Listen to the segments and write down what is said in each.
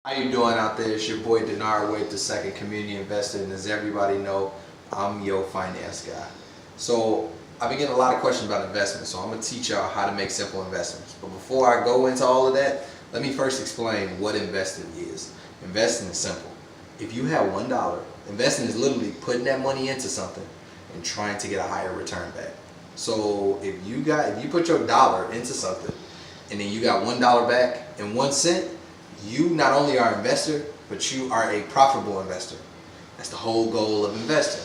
How you doing out there? It's your boy Denard Wade, the second community investor, and as everybody know, I'm your finance guy. So I've been getting a lot of questions about investments, so I'm gonna teach y'all how to make simple investments. But before I go into all of that, let me first explain what investing is. Investing is simple. If you have $1, investing is literally putting that money into something and trying to get a higher return back. So if you put your dollar into something and then you got $1 back and 1 cent, you not only are an investor, but you are a profitable investor. That's the whole goal of investing.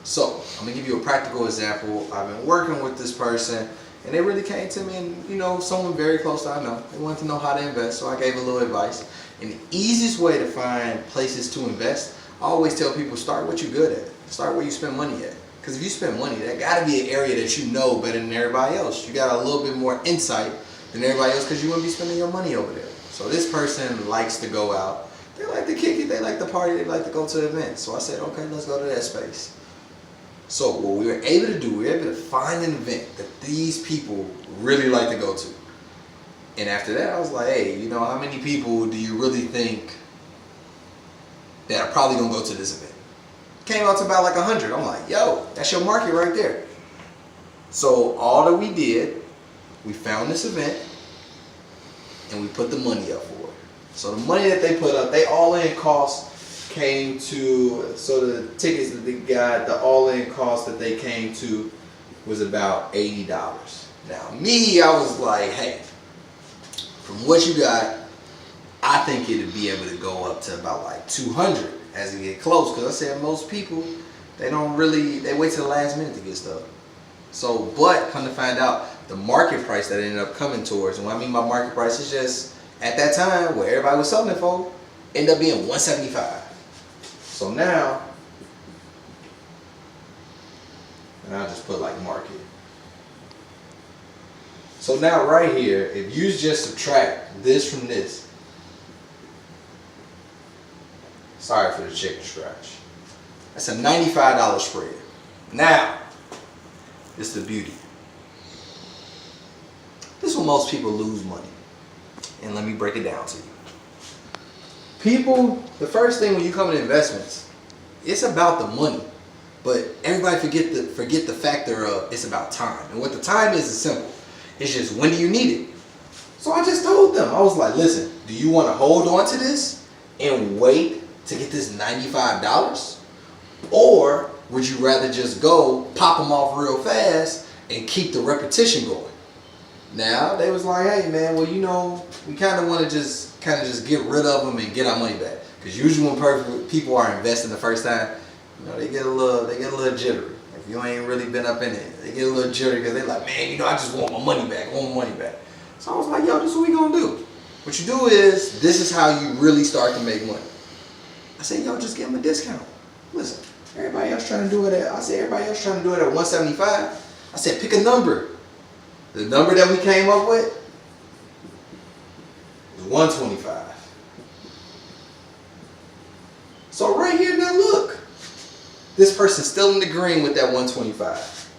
So I'm gonna give you a practical example. I've been working with this person and they really came to me, and someone very close that I know. They wanted to know how to invest, so I gave a little advice. And the easiest way to find places to invest, I always tell people, start what you're good at. Start where you spend money at. Because if you spend money, that gotta be an area that you know better than everybody else. You got a little bit more insight than everybody else because you wouldn't be spending your money over there. So this person likes to go out. They like to kick it, they like to party, they like to go to events. So I said, okay, let's go to that space. So what we were able to do, we were able to find an event that these people really like to go to. And after that, I was like, hey, how many people do you really think that are probably gonna go to this event? Came out to about like 100. I'm like, yo, that's your market right there. So all that we did, we found this event and we put the money up for it. So the money that they put up, they all-in cost came to, so the tickets that they got, the all-in cost that they came to was about $80. Now me, I was like, hey, from what you got, I think it'd be able to go up to about like 200 as it get close. Because I said most people, they wait till the last minute to get stuff. So, but come to find out, the market price that ended up coming towards, and what I mean by market price is just at that time where everybody was selling it for, ended up being 175. So now, and I'll just put like market. So now right here, if you just subtract this from this, sorry for the chicken scratch, that's a $95 spread. Now, this is the beauty. This is when most people lose money. And let me break it down to you. People, the first thing when you come into investments, it's about the money. But everybody forget the factor of it's about time. And what the time is simple. It's just, when do you need it? So I just told them, I was like, listen, do you want to hold on to this and wait to get this $95? Or would you rather just go pop them off real fast and keep the repetition going? Now they was like, hey man, well we kind of want to just get rid of them and get our money back. Because usually when people are investing the first time, they get a little jittery. If you ain't really been up in it, they get a little jittery because they're like, man, I just want my money back. I want my money back. So I was like, yo, this is what we gonna do. What you do is, this is how you really start to make money. I said, yo, just give them a discount. Listen, everybody else trying to do it at 175. I said, pick a number. The number that we came up with was 125. So right here, now look, this person's still in the green with that 125.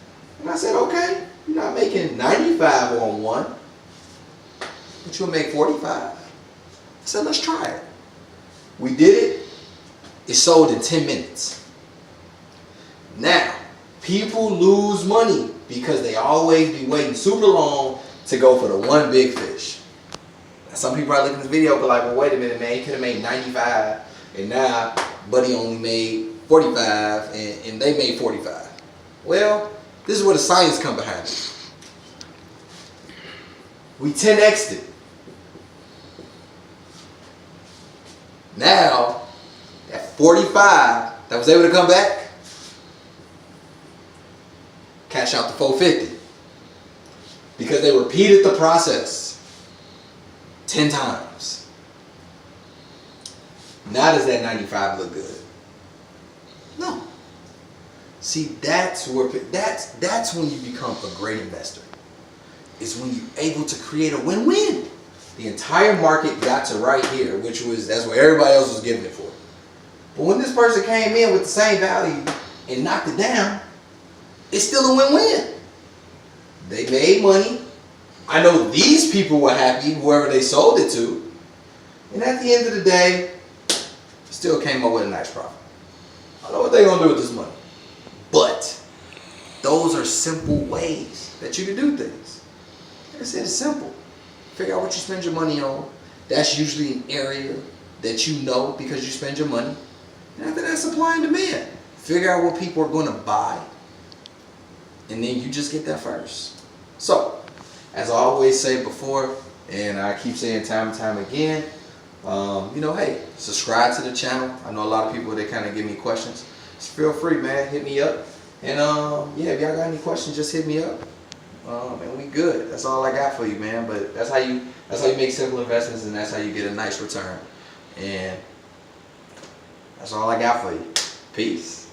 And I said, okay, you're not making 95 on one, but you'll make 45. I said, let's try it. We did it. It sold in 10 minutes. Now, people lose money because they always be waiting super long to go for the one big fish. Now, some people are looking at this video but like, well, wait a minute, man, he could have made 95 and now buddy only made 45 and they made 45. Well, this is where the science come behind it. We 10x'd it. Now, that 45 that was able to come back, cash out the 450 because they repeated the process 10 times. Now does that 95 look good? No. See, that's when you become a great investor. It's when you're able to create a win-win. The entire market got to right here, that's what everybody else was giving it for. But when this person came in with the same value and knocked it down, it's still a win-win. They made money. I know these people were happy, whoever they sold it to. And at the end of the day, still came up with a nice profit. I don't know what they're going to do with this money. But those are simple ways that you can do things. Like I said, it's simple. Figure out what you spend your money on. That's usually an area that you know because you spend your money. And after that, supply and demand. Figure out what people are going to buy. And then you just get that first. So, as I always say before, and I keep saying time and time again, hey, subscribe to the channel. I know a lot of people, they kind of give me questions. Just feel free, man. Hit me up. And if y'all got any questions, just hit me up. And we good. That's all I got for you, man. But that's how you make simple investments, and that's how you get a nice return. And that's all I got for you. Peace.